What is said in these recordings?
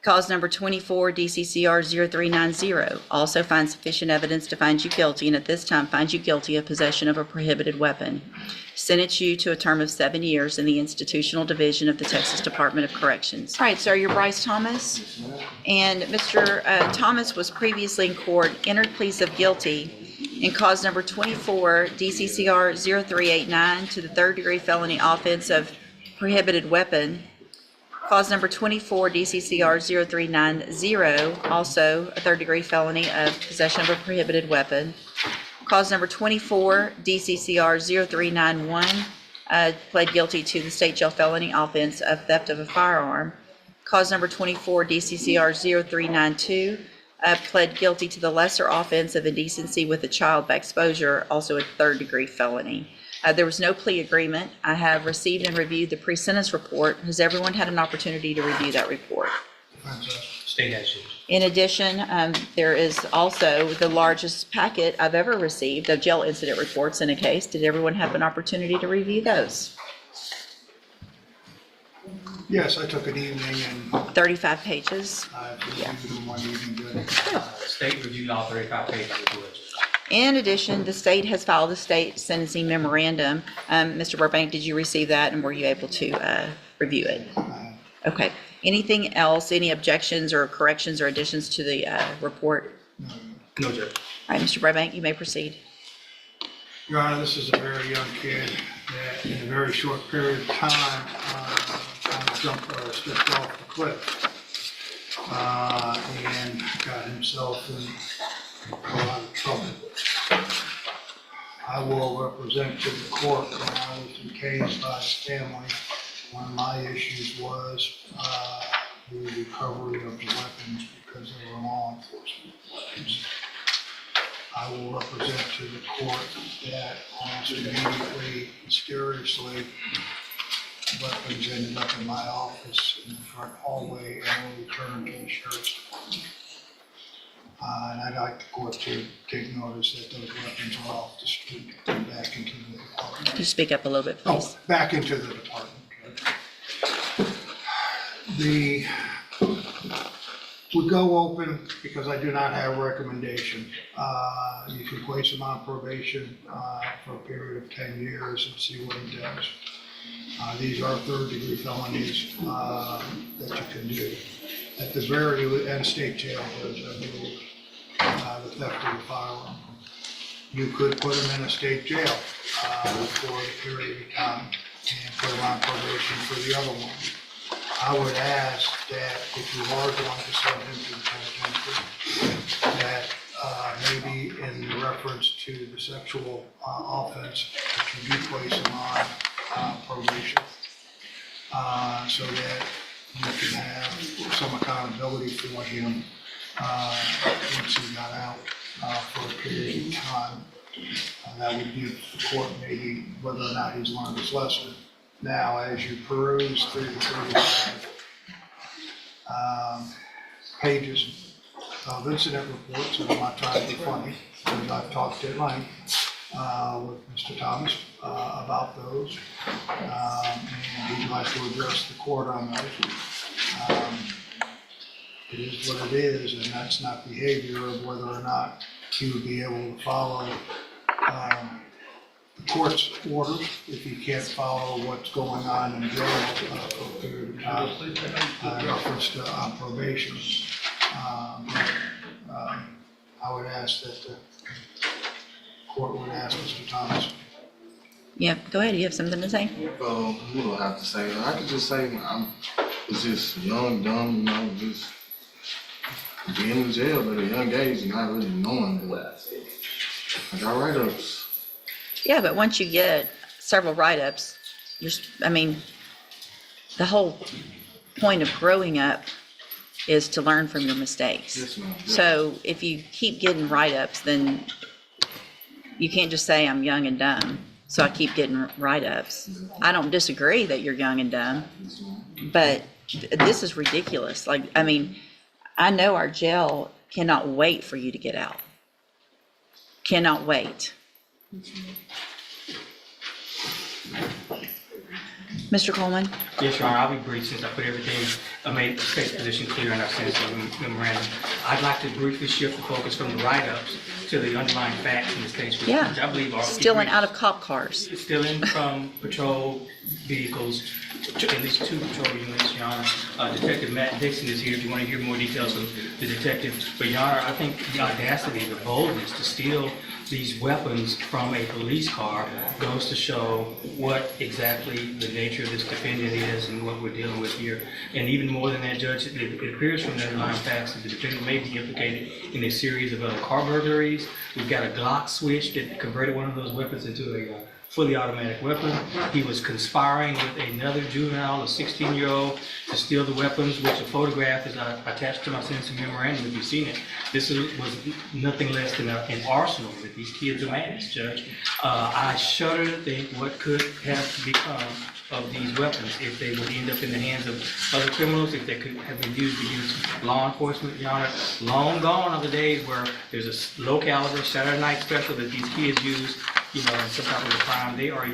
Cause number 24, DCCR 0390, also finds sufficient evidence to find you guilty, and at this time finds you guilty of possession of a prohibited weapon. Sentence you to a term of 7 years in the Institutional Division of the Texas Department of Corrections. All right, sir, you're Bryce Thomas. And Mr. Thomas was previously in court, entered pleas of guilty in cause number 24, DCCR 0389 to the third-degree felony offense of prohibited weapon. Cause number 24, DCCR 0390, also a third-degree felony of possession of a prohibited weapon. Cause number 24, DCCR 0391, pled guilty to the state jail felony offense of theft of a firearm. Cause number 24, DCCR 0392, pled guilty to the lesser offense of indecency with a child by exposure, also a third-degree felony. There was no plea agreement. I have received and reviewed the pre-sentence report. Has everyone had an opportunity to review that report? State has. In addition, there is also the largest packet I've ever received of jail incident reports in a case. Did everyone have an opportunity to review those? Yes, I took an evening and 35 pages. I reviewed them one evening. Good. State reviewed all 35 pages of the list. In addition, the state has filed a state sentencing memorandum. Mr. Burbank, did you receive that, and were you able to review it? Okay. Anything else, any objections or corrections or additions to the report? No, Judge. All right, Mr. Burbank, you may proceed. Your Honor, this is a very young kid that in a very short period of time kind of jumped or stepped off the cliff and got himself in a lot of trouble. I will represent to the court when I was encased by his family. One of my issues was the recovery of the weapons because they were law enforcement weapons. I will represent to the court that almost immediately, mysteriously, weapons ended up in my office in the front hallway and were returned to the sheriff's department. And I'd like the court to take notice that those weapons are off the street and back into the department. Could you speak up a little bit, please? Oh, back into the department. We go open because I do not have a recommendation. You can place him on probation for a period of 10 years and see what he does. These are third-degree felonies that you can do. At the very end, state jail, Judge, I believe, the theft of a firearm. You could put him in a state jail for a period of time and put him on probation for the other one. I would ask that if you are going to send him to the penitentiary, that maybe in reference to the sexual offense, that you do place him on probation, so that you can have some accountability for him once he got out for a period of time. That would give the court maybe whether or not he's learned his lesson. Now, as you peruse through the 35 pages of incident reports, and I'm not trying to be funny, because I've talked at length with Mr. Thomas about those, and he'd like to address the court on those. It is what it is, and that's not behavior of whether or not he would be able to follow the court's orders if he can't follow what's going on in jail for a period of time in reference to probation. I would ask that the court would ask Mr. Thomas. Yeah, go ahead. You have something to say? You don't have to say. I could just say I was just young, dumb, just being in jail at a young age and not really knowing that. I got write-ups. Yeah, but once you get several write-ups, the whole point of growing up is to learn from your mistakes. Yes, ma'am. So if you keep getting write-ups, then you can't just say I'm young and dumb, so I keep getting write-ups. I don't disagree that you're young and dumb, but this is ridiculous. I know our jail cannot wait for you to get out. Cannot wait. Mr. Coleman? Yes, Your Honor, I'll be brief since I put everything made the state's position clear in our sentencing memorandum. I'd like to briefly shift the focus from the write-ups to the underlying facts in the case, which Yeah. I believe are Still in out of cop cars. stealing from patrol vehicles, at least 2 patrol units, Your Honor. Detective Matt Dixon is here if you want to hear more details from the detective. But Your Honor, I think the audacity, the boldness to steal these weapons from a police car goes to show what exactly the nature of this defendant is and what we're dealing with here. And even more than that, Judge, it appears from the underlying facts that the defendant may be implicated in a series of other car burglaries. We've got a Glock switch that converted one of those weapons into a fully automatic weapon. He was conspiring with another juvenile, a 16-year-old, to steal the weapons, which a photograph is attached to my sentencing memorandum if you've seen it. This was nothing less than an arsenal that these kids amassed, Judge. I shudder to think what could have become of these weapons if they would end up in the hands of other criminals, if they could have been used against law enforcement, Your Honor. Long gone are the days where there's a low caliber Saturday night special that these kids use, in some type of a crime. They are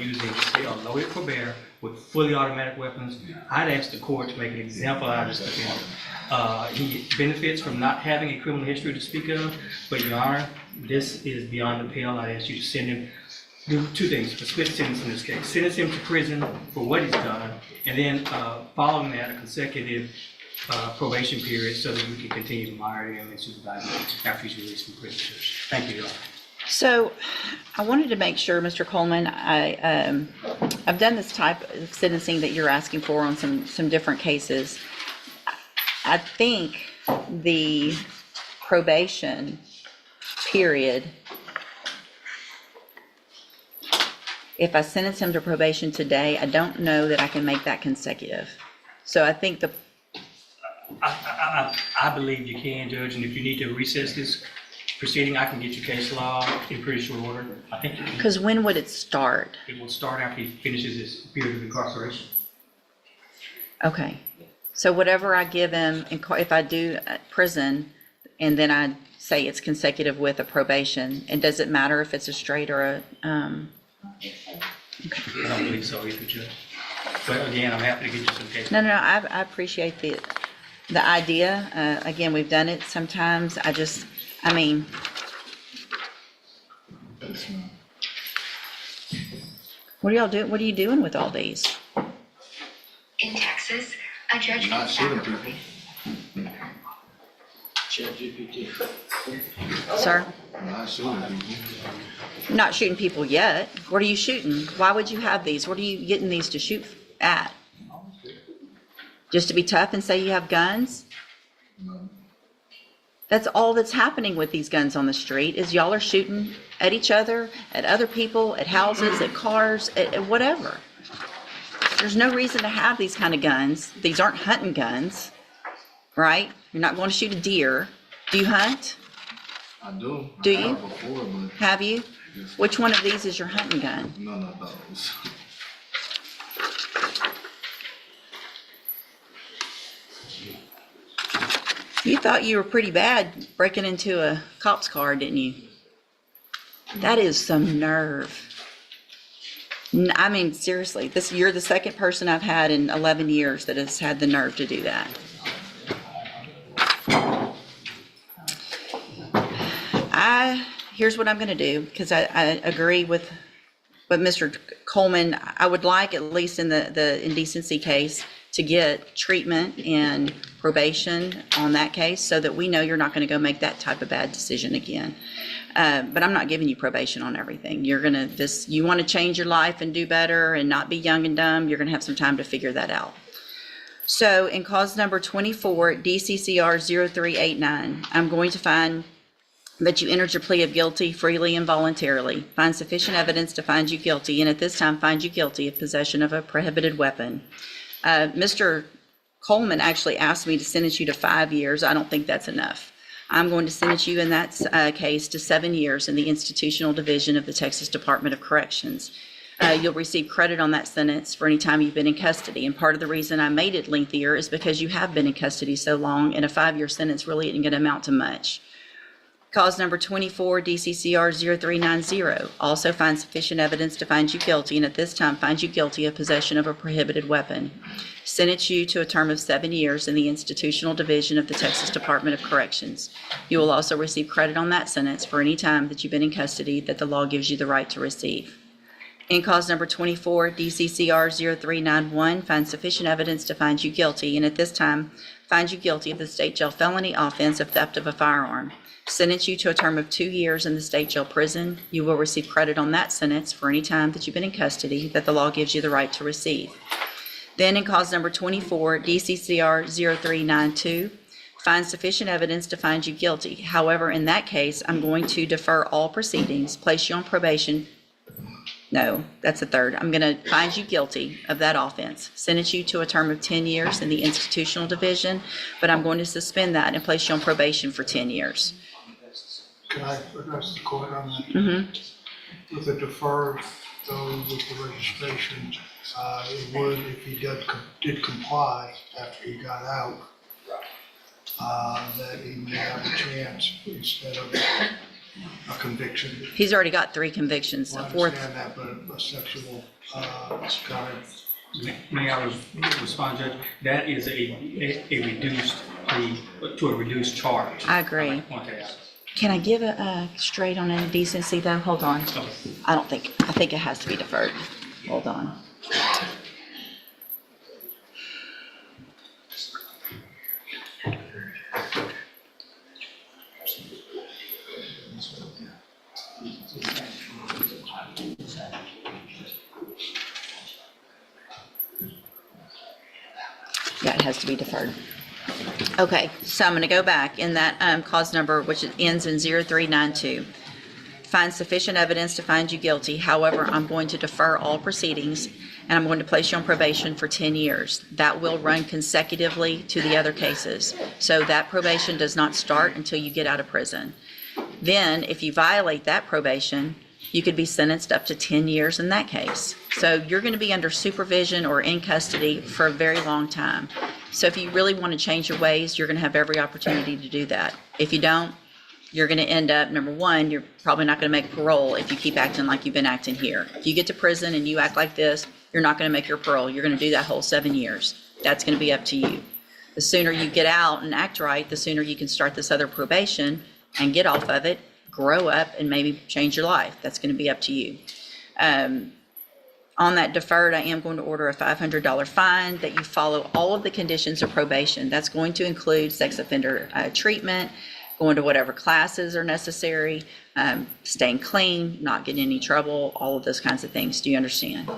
loaded for bear with fully automatic weapons. I'd ask the court to make an example out of this defendant. He benefits from not having a criminal history to speak of, but Your Honor, this is beyond the pale. I'd ask you to send him, do 2 things, a split sentence in this case. Sentence him to prison for what he's done, and then following that, a consecutive probation period so that we can continue to monitor him and supervise him after he's released from prison. Thank you, Your Honor. So I wanted to make sure, Mr. Coleman, I've done this type of sentencing that you're asking for on some different cases. I think the probation period, if I sentence him to probation today, I don't know that I can make that consecutive. So I think I believe you can, Judge, and if you need to recess this proceeding, I can get your case law in pretty short order. I think you can. because when would it start? It will start after he finishes his period of incarceration. Okay. So whatever I give him, if I do prison, and then I say it's consecutive with a probation, and does it matter if it's a straight or a, I don't believe so either, Judge. But again, I'm happy to get you some case. No, I appreciate the idea. Again, we've done it sometimes. I mean, what are y'all doing? What are you doing with all these? In Texas, a judge Not can shooting sacrifice. people. Sir? Not shooting people. You're not shooting people yet. What are you shooting? Why would you have these? What are you getting these to shoot at? Just to be tough and say you have guns? No. That's all that's happening with these guns on the street is y'all are shooting at each other, at other people, at houses, at cars, at whatever. There's no reason to have these kind of guns. These aren't hunting guns, right? You're not going to shoot a deer. Do you hunt? I do. Do I you? have before, but Have you? just Which one of these is your hunting gun? none of those. You thought you were pretty bad breaking into a cop's car, didn't you? That is some nerve. I mean, seriously, you're the second person I've had in 11 years that has had the nerve to do that. Here's what I'm going to do, because I agree with what Mr. Coleman, I would like, at least in the indecency case, to get treatment and probation on that case so that we know you're not going to go make that type of bad decision again. But I'm not giving you probation on everything. You want to change your life and do better and not be young and dumb, you're going to have some time to figure that out. So in cause number 24, DCCR 0389, I'm going to find that you entered your plea of guilty freely and voluntarily, find sufficient evidence to find you guilty, and at this time find you guilty of possession of a prohibited weapon. Mr. Coleman actually asked me to sentence you to 5 years. I don't think that's enough. I'm going to sentence you in that case to 7 years in the institutional division of the Texas Department of Corrections. You'll receive credit on that sentence for any time you've been in custody. And part of the reason I made it lengthier is because you have been in custody so long, and a 5-year sentence really isn't going to amount to much. Cause number 24, DCCR 0390, also finds sufficient evidence to find you guilty, and at this time finds you guilty of possession of a prohibited weapon. Sentence you to a term of 7 years in the Institutional Division of the Texas Department of Corrections. You will also receive credit on that sentence for any time that you've been in custody that the law gives you the right to receive. In cause number 24, DCCR 0391, finds sufficient evidence to find you guilty, and at this time finds you guilty of the state jail felony offense of theft of a firearm. Sentence you to a term of 2 years in the state jail prison. You will receive credit on that sentence for any time that you've been in custody that the law gives you the right to receive. Then in cause number 24, DCCR 0392, finds sufficient evidence to find you guilty. However, in that case, I'm going to defer all proceedings, place you on probation. No, that's the third. I'm going to find you guilty of that offense, sentence you to a term of 10 years in the Institutional Division, but I'm going to suspend that and place you on probation for 10 years. Can I address the court on that? Mm-hmm. With the deferred, though, with the registration, it would, if he did comply after he got out, that he may have a chance instead of a conviction. He's already got 3 convictions. Well, A I fourth. understand that, but a sexual, kind of, May I respond, Judge? That is a reduced plea to a reduced charge. I agree. I want to add. Can I give a straight on indecency though? Hold on. Okay. I think it has to be deferred. Hold on. Yeah, it has to be deferred. Okay, so I'm going to go back in that cause number, which ends in 0392. Find sufficient evidence to find you guilty. However, I'm going to defer all proceedings, and I'm going to place you on probation for 10 years. That will run consecutively to the other cases. So that probation does not start until you get out of prison. Then, if you violate that probation, you could be sentenced up to 10 years in that case. So you're going to be under supervision or in custody for a very long time. So if you really want to change your ways, you're going to have every opportunity to do that. If you don't, you're going to end up, number one, you're probably not going to make parole if you keep acting like you've been acting here. If you get to prison and you act like this, you're not going to make your parole. You're going to do that whole 7 years. That's going to be up to you. The sooner you get out and act right, the sooner you can start this other probation and get off of it, grow up, and maybe change your life. That's going to be up to you. On that deferred, I am going to order a $500 fine that you follow all of the conditions of probation. That's going to include sex offender treatment, going to whatever classes are necessary, staying clean, not getting in any trouble, all of those kinds of things. Do you understand?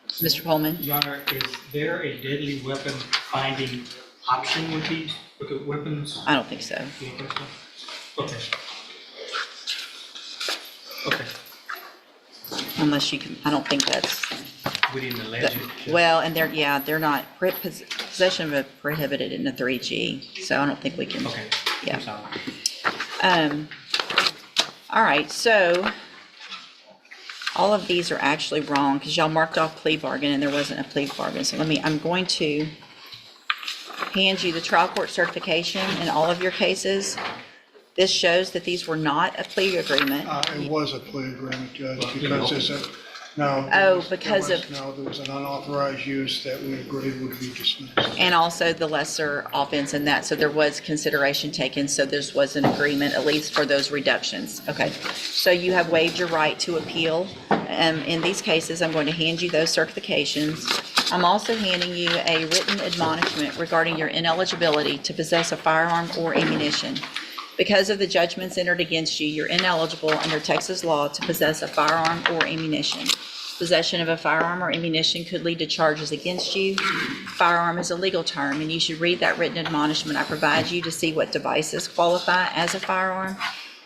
Mr. Coleman? Your Honor, is there a deadly weapon finding option with these weapons? I don't think so. You don't think so? Okay. Okay. Unless you can, I don't think that's, We didn't allege it. well, and they're not, possession of a prohibited in the 3G, so I don't think we can. Okay. Yeah. I'm sorry. All right, so all of these are actually wrong because y'all marked off plea bargain and there wasn't a plea bargain. So I'm going to hand you the trial court certification in all of your cases. This shows that these were not a plea agreement. it was a plea agreement, Judge, because there's a, no. Oh, because of- No, there was an unauthorized use that we agreed would be dismissed. And also the lesser offense in that, so there was consideration taken, so this was an agreement, at least for those reductions. Okay, so you have waived your right to appeal. In these cases, I'm going to hand you those certifications. I'm also handing you a written admonishment regarding your ineligibility to possess a firearm or ammunition. Because of the judgments entered against you, you're ineligible under Texas law to possess a firearm or ammunition. Possession of a firearm or ammunition could lead to charges against you. Firearm is a legal term, and you should read that written admonishment I provide you to see what devices qualify as a firearm.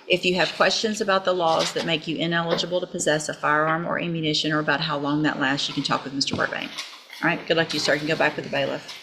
If you have questions about the laws that make you ineligible to possess a firearm or ammunition or about how long that lasts, you can talk with Mr. Burbank. All right, good luck to you, sir. You can go back with the bailiff.